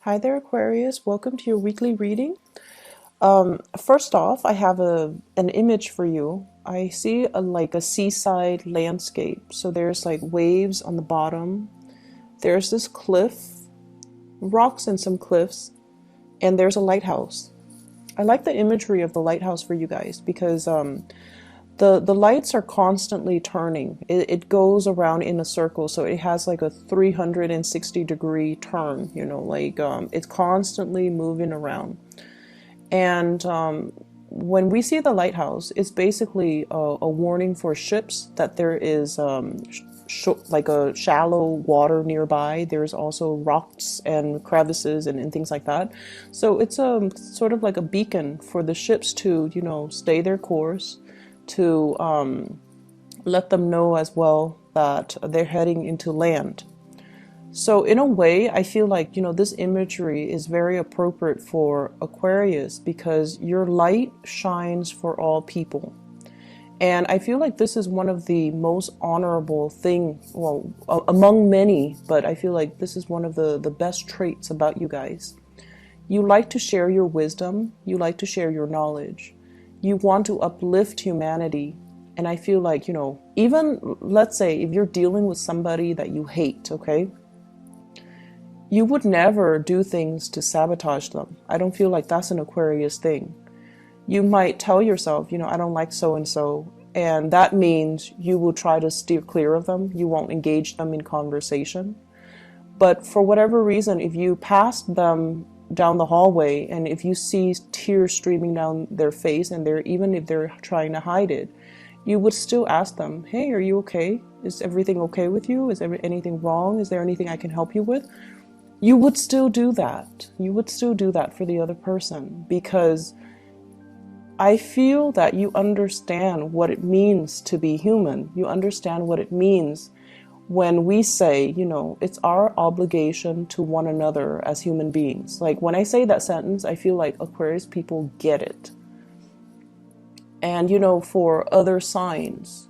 Hi there, Aquarius. Welcome to your weekly reading. First off, I have an image for you. I see like a seaside landscape. So there's like waves on the bottom. There's this cliff, rocks and some cliffs, and there's a lighthouse. I like the imagery of the lighthouse for you guys because the lights are constantly turning. It goes around in a circle, so it has like a 360-degree turn. It's constantly moving around. And when we see the lighthouse, it's basically a warning for ships that there is like a shallow water nearby. There's also rocks and crevices and things like that. So it's a sort of like a beacon for the ships to, stay their course, to let them know as well that they're heading into land. So in a way, I feel like, this imagery is very appropriate for Aquarius because your light shines for all people. And I feel like this is one of the most honorable things, well, among many, but I feel like this is one of the best traits about you guys. You like to share your wisdom. You like to share your knowledge. You want to uplift humanity. And I feel like, even let's say if you're dealing with somebody that you hate, okay? You would never do things to sabotage them. I don't feel like that's an Aquarius thing. You might tell yourself, I don't like so-and-so, and that means you will try to steer clear of them. You won't engage them in conversation. But for whatever reason, if you pass them down the hallway and if you see tears streaming down their face and even if they're trying to hide it, you would still ask them, hey, are you okay? Is everything okay with you? Is anything wrong? Is there anything I can help you with? You would still do that. You would still do that for the other person because I feel that you understand what it means to be human. You understand what it means when we say, it's our obligation to one another as human beings. Like when I say that sentence, I feel like Aquarius people get it. And, for other signs,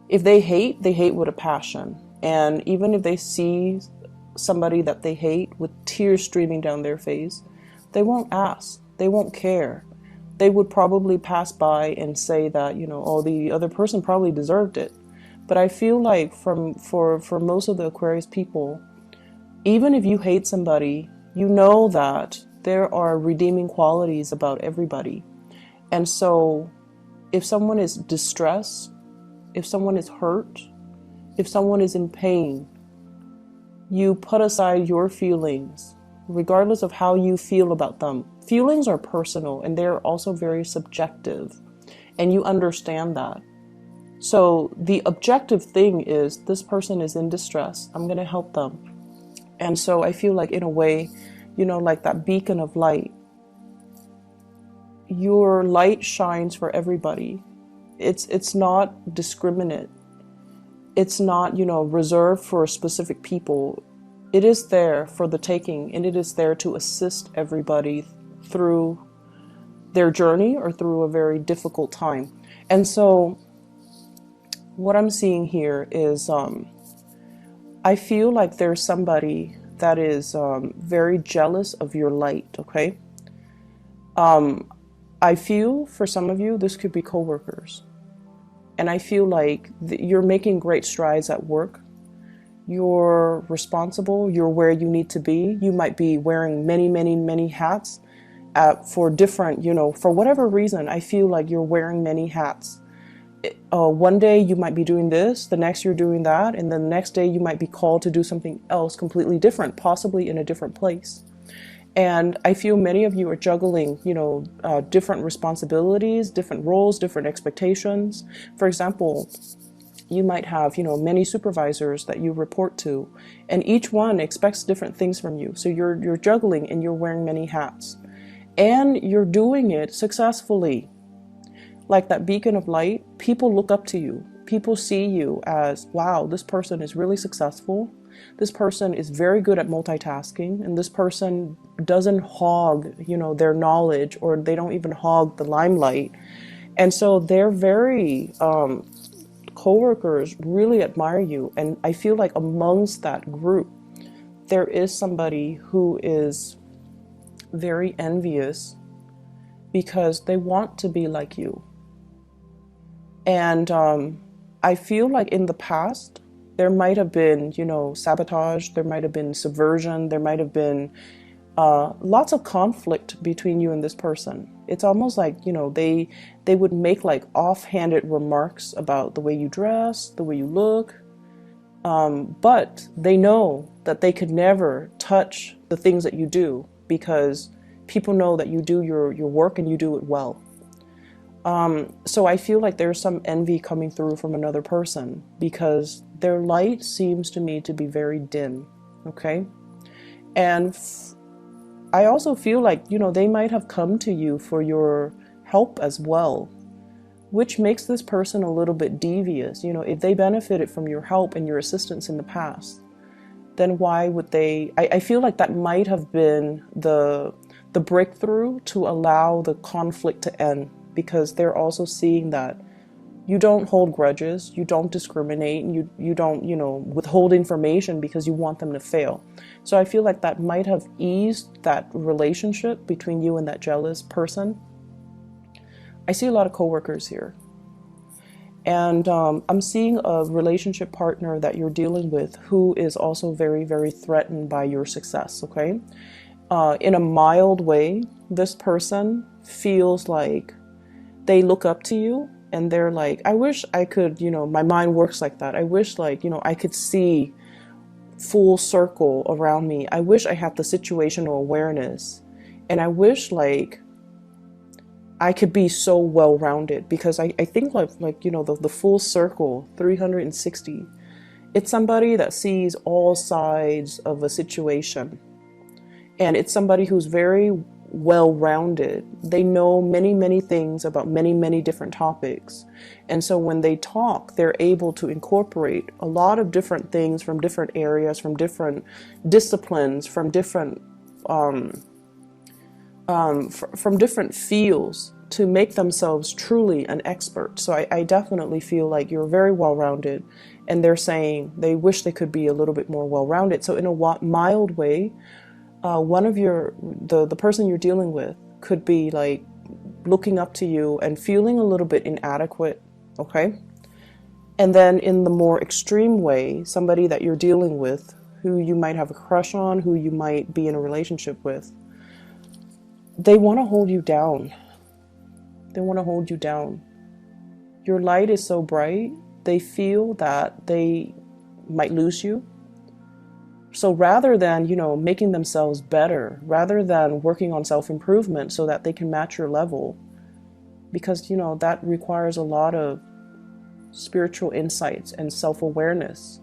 if they hate with a passion. And even if they see somebody that they hate with tears streaming down their face, they won't ask. They won't care. They would probably pass by and say that, oh, the other person probably deserved it. But I feel like for most of the Aquarius people, even if you hate somebody, you know that there are redeeming qualities about everybody. And so if someone is distressed, if someone is hurt, if someone is in pain, you put aside your feelings, regardless of how you feel about them. Feelings are personal and they're also very subjective, and you understand that. So the objective thing is this person is in distress. I'm going to help them. And so I feel like in a way, like that beacon of light, your light shines for everybody. It's not discriminate. It's not, reserved for specific people. It is there for the taking, and it is there to assist everybody through their journey or through a very difficult time. And so what I'm seeing here is I feel like there's somebody that is very jealous of your light, okay? I feel for some of you, this could be coworkers. And I feel like you're making great strides at work. You're responsible. You're where you need to be. You might be wearing many, many, many hats for different, for whatever reason. I feel like you're wearing many hats. One day you might be doing this, the next you're doing that, and then the next day you might be called to do something else completely different, possibly in a different place. And I feel many of you are juggling, different responsibilities, different roles, different expectations. For example, you might have, many supervisors that you report to, and each one expects different things from you. So you're juggling and you're wearing many hats, and you're doing it successfully. Like that beacon of light, people look up to you. People see you as, wow, this person is really successful. This person is very good at multitasking, and this person doesn't hog, their knowledge, or they don't even hog the limelight. And so they're very, coworkers really admire you. And I feel like amongst that group, there is somebody who is very envious because they want to be like you. And I feel like in the past, there might have been, you know, sabotage, there might have been subversion, there might have been lots of conflict between you and this person. It's almost like, you know, they would make like offhanded remarks about the way you dress, the way you look, but they know that they could never touch the things that you do because people know that you do your work and you do it well. So I feel like there's some envy coming through from another person because their light seems to me to be very dim, okay? And I also feel like, you know, they might have come to you for your help as well, which makes this person a little bit devious. You know, if they benefited from your help and your assistance in the past, then why would they? I feel like that might have been the breakthrough to allow the conflict to end, because they're also seeing that you don't hold grudges, you don't discriminate, and you don't, you know, withhold information because you want them to fail. So I feel like that might have eased that relationship between you and that jealous person. I see a lot of coworkers here. And I'm seeing a relationship partner that you're dealing with who is also very, very threatened by your success, okay? In a mild way, this person feels like they look up to you and they're like, I wish I could, you know, my mind works like that. I wish, like, you know, I could see full circle around me. I wish I had the situational awareness. And I wish, like, I could be so well-rounded, because I think like, you know, the full circle, 360, it's somebody that sees all sides of a situation. And it's somebody who's very well-rounded. They know many, many things about many, many different topics. And so when they talk, they're able to incorporate a lot of different things from different areas, from different disciplines, from different from different fields to make themselves truly an expert. So I definitely feel like you're very well-rounded, and they're saying they wish they could be a little bit more well-rounded. So in a mild way, one of the person you're dealing with could be like looking up to you and feeling a little bit inadequate, okay? And then in the more extreme way, somebody that you're dealing with who you might have a crush on, who you might be in a relationship with, they want to hold you down. They want to hold you down. Your light is so bright, they feel that they might lose you. So rather than, you know, making themselves better, rather than working on self-improvement so that they can match your level, because, you know, that requires a lot of spiritual insights and self-awareness.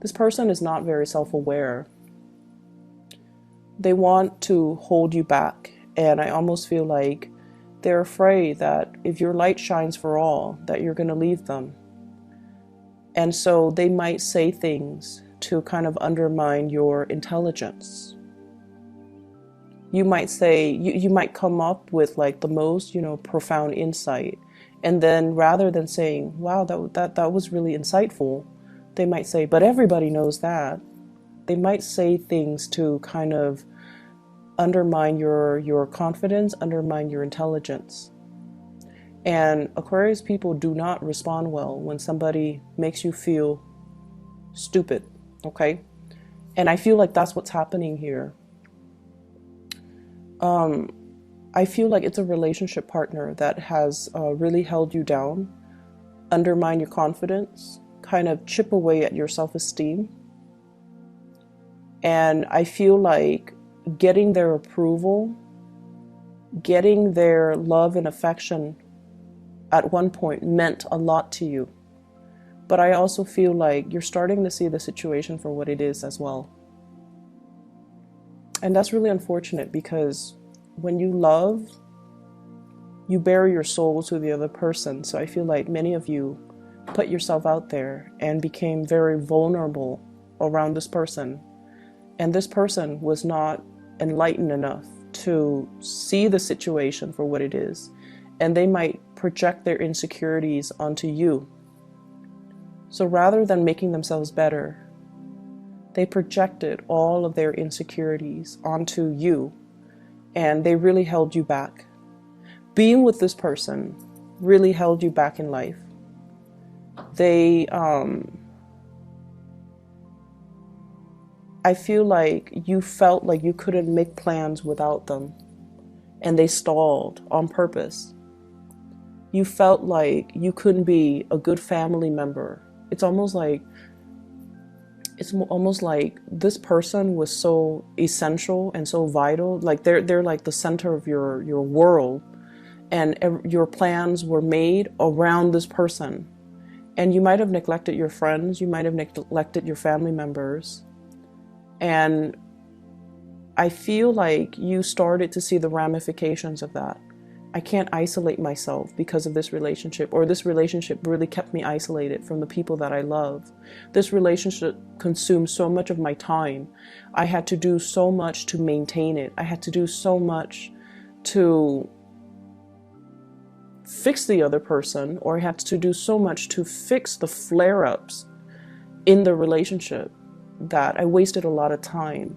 This person is not very self-aware. They want to hold you back. And I almost feel like they're afraid that if your light shines for all, that you're going to leave them. And so they might say things to kind of undermine your intelligence. You might say, you might come up with like the most, you know, profound insight. And then rather than saying, wow, that was really insightful, they might say, but everybody knows that. They might say things to kind of undermine your confidence, undermine your intelligence. And Aquarius people do not respond well when somebody makes you feel stupid, okay? And I feel like that's what's happening here. I feel like it's a relationship partner that has really held you down, undermine your confidence, kind of chip away at your self-esteem. And I feel like getting their approval, getting their love and affection at one point meant a lot to you. But I also feel like you're starting to see the situation for what it is as well. And that's really unfortunate, because when you love, you bare your soul to the other person. So I feel like many of you put yourself out there and became very vulnerable around this person. And this person was not enlightened enough to see the situation for what it is. And they might project their insecurities onto you. So rather than making themselves better, They projected all of their insecurities onto you, and they really held you back. Being with this person really held you back in life. They, I feel like you felt like you couldn't make plans without them, and they stalled on purpose. You felt like you couldn't be a good family member. It's almost like this person was so essential and so vital. Like they're like the center of your world, and your plans were made around this person. And you might have neglected your friends, you might have neglected your family members. And I feel like you started to see the ramifications of that. I can't isolate myself because of this relationship, or this relationship really kept me isolated from the people that I love. This relationship consumed so much of my time. I had to do so much to maintain it. I had to do so much to fix the other person, or I had to do so much to fix the flare-ups in the relationship that I wasted a lot of time.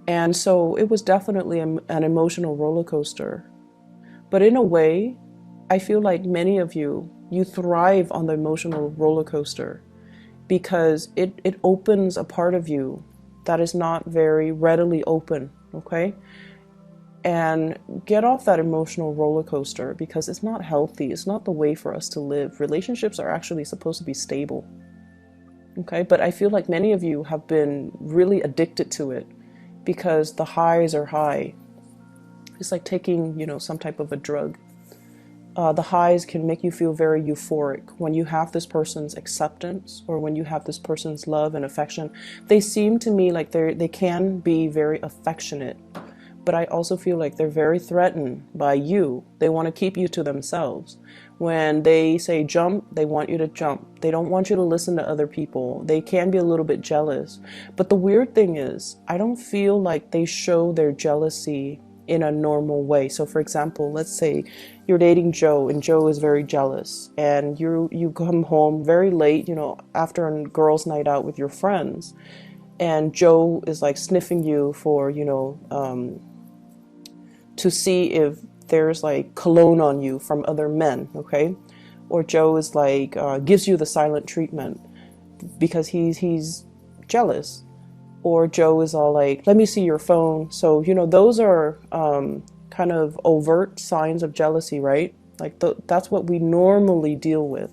And so it was definitely an emotional roller coaster. But in a way, I feel like many of you thrive on the emotional roller coaster because it opens a part of you that is not very readily open, okay? And get off that emotional roller coaster because it's not healthy. It's not the way for us to live. Relationships are actually supposed to be stable, okay? But I feel like many of you have been really addicted to it, because the highs are high. It's like taking, some type of a drug. The highs can make you feel very euphoric when you have this person's acceptance, or when you have this person's love and affection. They seem to me like they can be very affectionate, but I also feel like they're very threatened by you. They want to keep you to themselves. When they say jump, they want you to jump. They don't want you to listen to other people. They can be a little bit jealous. But the weird thing is, I don't feel like they show their jealousy in a normal way. So for example, let's say you're dating Joe, and Joe is very jealous, and you come home very late, after a girls' night out with your friends, and Joe is like sniffing you for, to see if there's like cologne on you from other men, okay? Or Joe is like, gives you the silent treatment because he's jealous. Or Joe is all like, let me see your phone. So, those are kind of overt signs of jealousy, right? Like that's what we normally deal with.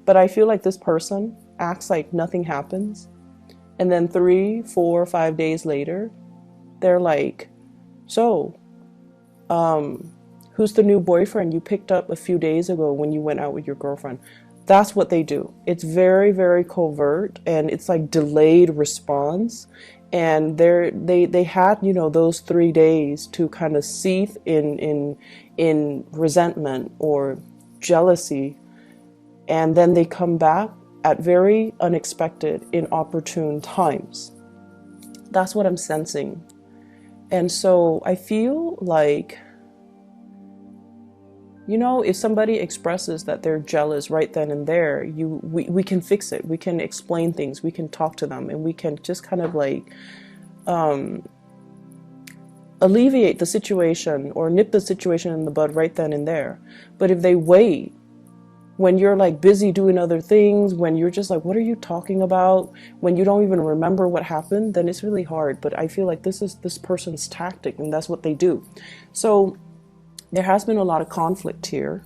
But I feel like this person acts like nothing happens. And then 3, 4, 5 days later, they're like, so, who's the new boyfriend you picked up a few days ago when you went out with your girlfriend? That's what they do. It's very, very covert, and it's like delayed response. And they had, those 3 days to kind of seethe in resentment or jealousy. And then they come back at very unexpected, inopportune times. That's what I'm sensing. And so I feel like, if somebody expresses that they're jealous right then and there, we can fix it. We can explain things. We can talk to them, and we can just kind of like alleviate the situation or nip the situation in the bud right then and there. But if they wait, when you're like busy doing other things, when you're just like, what are you talking about? When you don't even remember what happened, then it's really hard. But I feel like this is this person's tactic, and that's what they do. So there has been a lot of conflict here.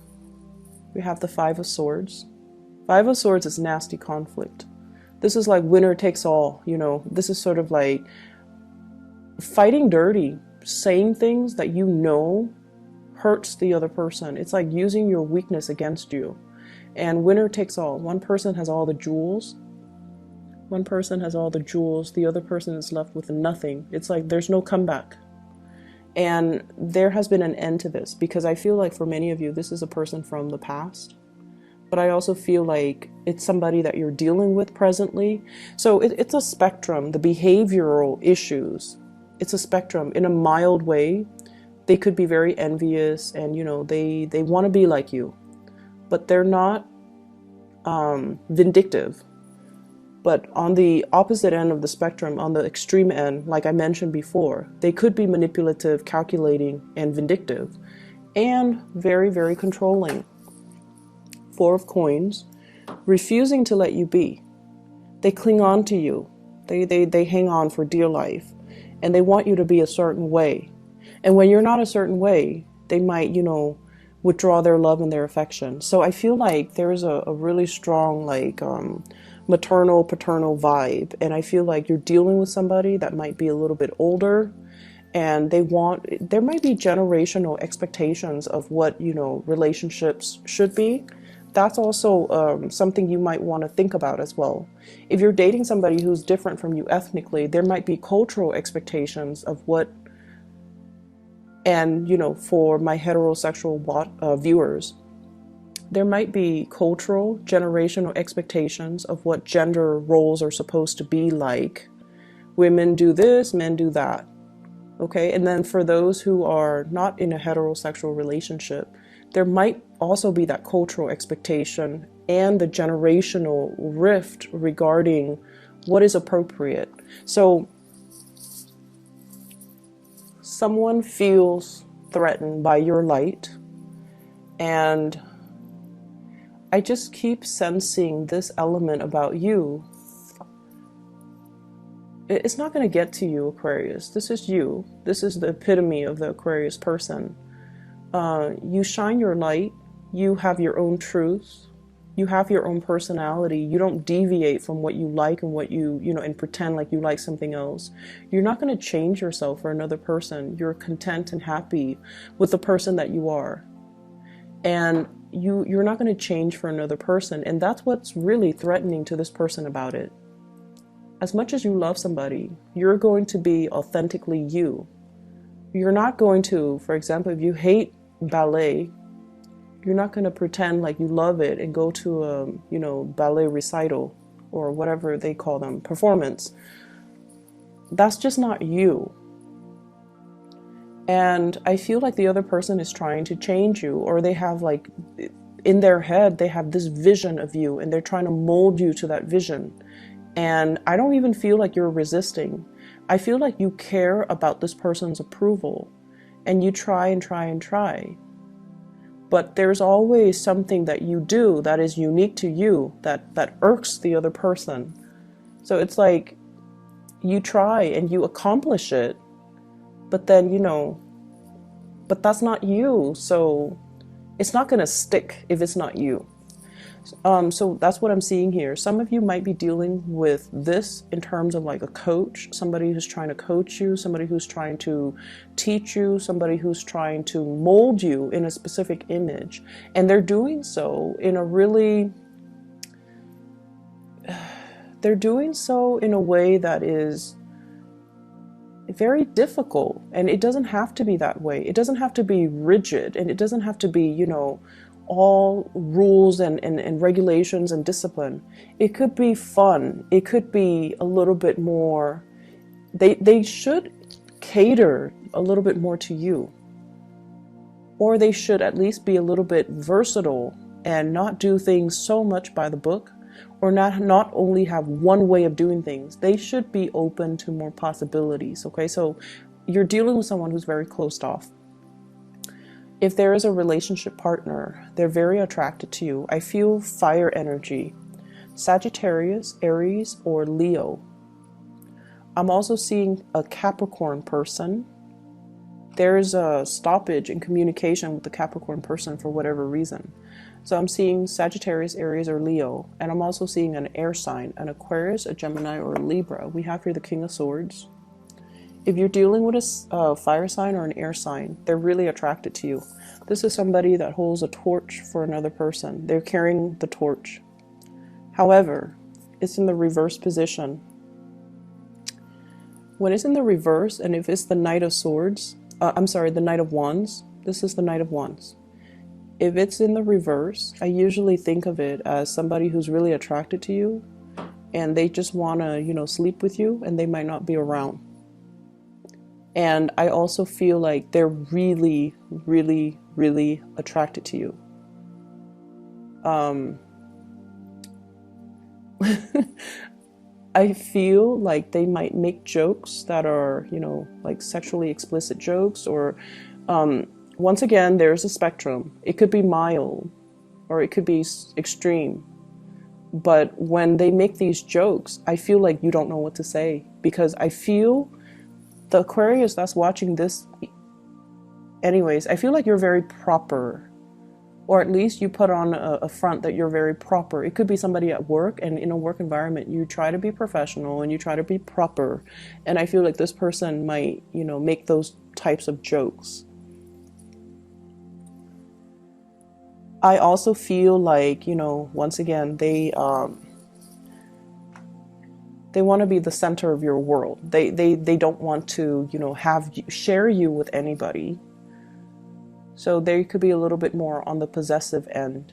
We have the 5 of Swords. 5 of Swords is nasty conflict. This is like winner takes all, This is sort of like fighting dirty, saying things that hurts the other person. It's like using your weakness against you. And winner takes all. One person has all the jewels. One person has all the jewels. The other person is left with nothing. It's like there's no comeback. And there has been an end to this, because I feel like for many of you, this is a person from the past. But I also feel like it's somebody that you're dealing with presently. So it's a spectrum. The behavioral issues, it's a spectrum. In a mild way, they could be very envious, and they want to be like you, but they're not vindictive. But on the opposite end of the spectrum, on the extreme end, like I mentioned before, they could be manipulative, calculating, and vindictive, and very, very controlling. Four of Coins, refusing to let you be. They cling on to you. They hang on for dear life, and they want you to be a certain way. And when you're not a certain way, they might, withdraw their love and their affection. So I feel like there's a really strong, like, maternal, paternal vibe. And I feel like you're dealing with somebody that might be a little bit older, and there might be generational expectations of what, relationships should be. That's also something you might want to think about as well. If you're dating somebody who's different from you ethnically, there might be cultural expectations of what, and for my heterosexual viewers, there might be cultural, generational expectations of what gender roles are supposed to be like. Women do this, men do that. Okay, and then for those who are not in a heterosexual relationship, there might also be that cultural expectation and the generational rift regarding what is appropriate. So someone feels threatened by your light, and I just keep sensing this element about you. It's not going to get to you, Aquarius. This is you. This is the epitome of the Aquarius person. You shine your light. You have your own truths. You have your own personality. You don't deviate from what you like and what and pretend like you like something else. You're not going to change yourself for another person. You're content and happy with the person that you are. And you're not going to change for another person. And that's what's really threatening to this person about it. As much as you love somebody, you're going to be authentically you. You're not going to, for example, if you hate ballet, you're not going to pretend like you love it and go to a, ballet recital or whatever they call them, performance. That's just not you. And I feel like the other person is trying to change you, or they have, like, in their head, they have this vision of you and they're trying to mold you to that vision. And I don't even feel like you're resisting. I feel like you care about this person's approval, and you try and try and try. But there's always something that you do that is unique to you that irks the other person. So it's like you try and you accomplish it, but then, but that's not you. So it's not going to stick if it's not you. So that's what I'm seeing here. Some of you might be dealing with this in terms of like a coach, somebody who's trying to coach you, somebody who's trying to teach you, somebody who's trying to mold you in a specific image. And they're doing so in a way that is very difficult. And it doesn't have to be that way. It doesn't have to be rigid, and it doesn't have to be, all rules and regulations and discipline. It could be fun. It could be a little bit more, they should cater a little bit more to you. Or they should at least be a little bit versatile and not do things so much by the book, or not only have one way of doing things. They should be open to more possibilities, okay? So you're dealing with someone who's very closed off. If there is a relationship partner, they're very attracted to you. I feel fire energy. Sagittarius, Aries, or Leo. I'm also seeing a Capricorn person. There's a stoppage in communication with the Capricorn person for whatever reason. So I'm seeing Sagittarius, Aries, or Leo. And I'm also seeing an air sign, an Aquarius, a Gemini, or a Libra. We have here the King of Swords. If you're dealing with a fire sign or an air sign, they're really attracted to you. This is somebody that holds a torch for another person. They're carrying the torch. However, it's in the reverse position. When it's in the reverse, and if it's the Knight of Swords, the Knight of Wands, this is the Knight of Wands. If it's in the reverse, I usually think of it as somebody who's really attracted to you, and they just want to, sleep with you, and they might not be around. And I also feel like they're really, really, really attracted to you. I feel like they might make jokes that are, you know, like sexually explicit jokes, or once again, there's a spectrum. It could be mild or it could be extreme. But when they make these jokes, I feel like you don't know what to say, because I feel the Aquarius that's watching this, anyways, I feel like you're very proper, or at least you put on a front that you're very proper. It could be somebody at work, and in a work environment, you try to be professional and you try to be proper. And I feel like this person might, you know, make those types of jokes. I also feel like, you know, once again, they want to be the center of your world. They don't want to, you know, share you with anybody. So they could be a little bit more on the possessive end.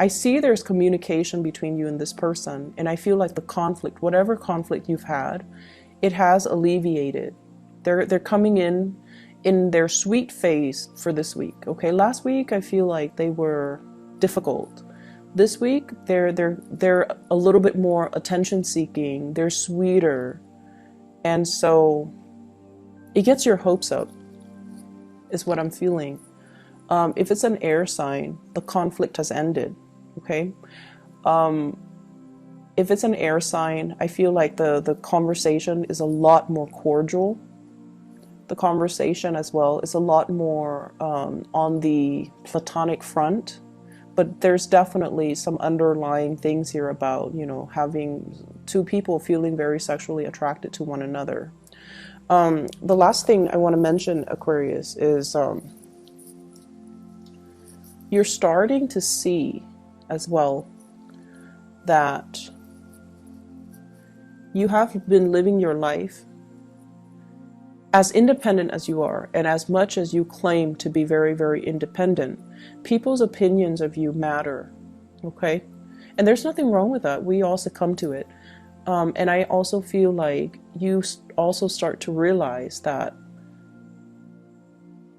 I see there's communication between you and this person, and I feel like the conflict, whatever conflict you've had, it has alleviated. They're coming in their sweet phase for this week. Okay, last week I feel like they were difficult. This week they're a little bit more attention seeking. They're sweeter, and so it gets your hopes up, is what I'm feeling. If it's an air sign, the conflict has ended. Okay. If it's an air sign, I feel like the conversation is a lot more cordial. The conversation as well is a lot more on the platonic front, but there's definitely some underlying things here about, you know, having two people feeling very sexually attracted to one another. The last thing I want to mention, Aquarius, is you're starting to see as well that you have been living your life as independent as you are, and as much as you claim to be very, very independent, people's opinions of you matter, okay? And there's nothing wrong with that. We all succumb to it. And I also feel like you also start to realize that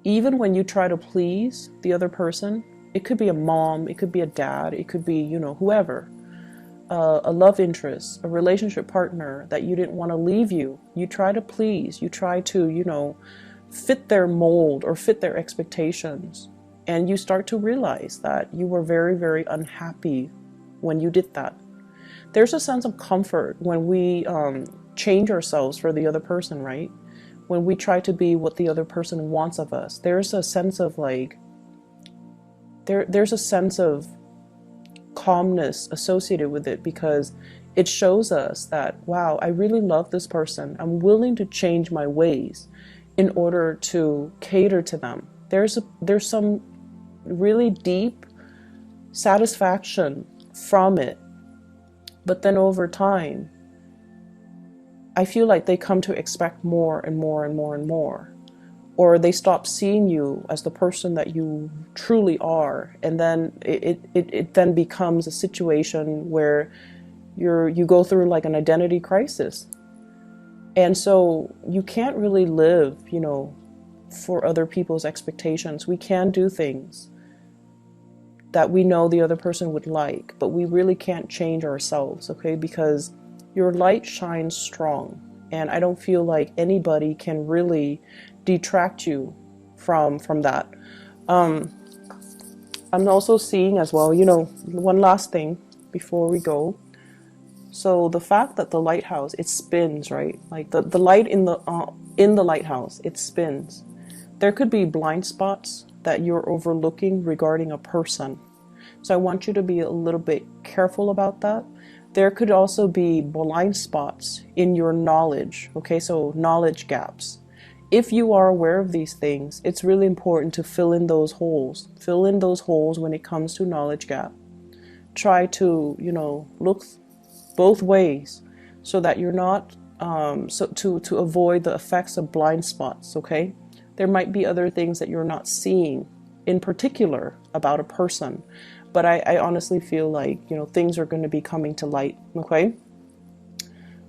even when you try to please the other person, it could be a mom, it could be a dad, it could be, you know, whoever, a love interest, a relationship partner that you didn't want to leave you. You try to please, you try to, you know, fit their mold or fit their expectations. And you start to realize that you were very, very unhappy when you did that. There's a sense of comfort when we change ourselves for the other person, right? When we try to be what the other person wants of us, there's a sense of like, there's a sense of calmness associated with it, because it shows us that, wow, I really love this person. I'm willing to change my ways in order to cater to them. There's some really deep satisfaction from it. But then over time, I feel like they come to expect more and more and more and more. Or they stop seeing you as the person that you truly are. And then it then becomes a situation where you go through like an identity crisis. And so you can't really live, you know, for other people's expectations. We can do things that we know the other person would like, but we really can't change ourselves, okay? Because your light shines strong, and I don't feel like anybody can really detract you from that. I'm also seeing as well, you know, one last thing before we go. So the fact that the lighthouse, it spins, right? Like the light in the lighthouse, it spins. There could be blind spots that you're overlooking regarding a person. So I want you to be a little bit careful about that. There could also be blind spots in your knowledge, okay? So knowledge gaps. If you are aware of these things, it's really important to fill in those holes. Fill in those holes when it comes to knowledge gap. Try to, you know, look both ways so that you're not, to avoid the effects of blind spots, okay? There might be other things that you're not seeing in particular about a person, but I honestly feel like, you know, things are going to be coming to light, okay?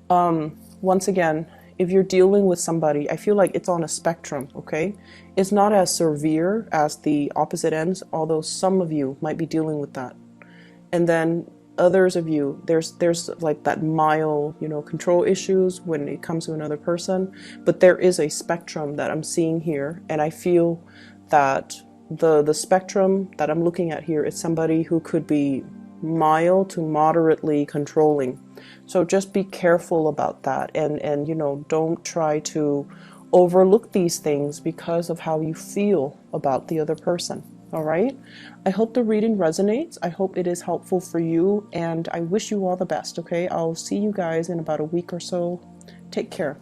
Once again, if you're dealing with somebody, I feel like it's on a spectrum, okay? It's not as severe as the opposite ends, although some of you might be dealing with that. And then others of you, there's like that mild, you know, control issues when it comes to another person, but there is a spectrum that I'm seeing here, and I feel that the spectrum that I'm looking at here is somebody who could be mild to moderately controlling. So just be careful about that, and you know, don't try to overlook these things because of how you feel about the other person. All right. I hope the reading resonates. I hope it is helpful for you, and I wish you all the best. Okay. I'll see you guys in about a week or so. Take care.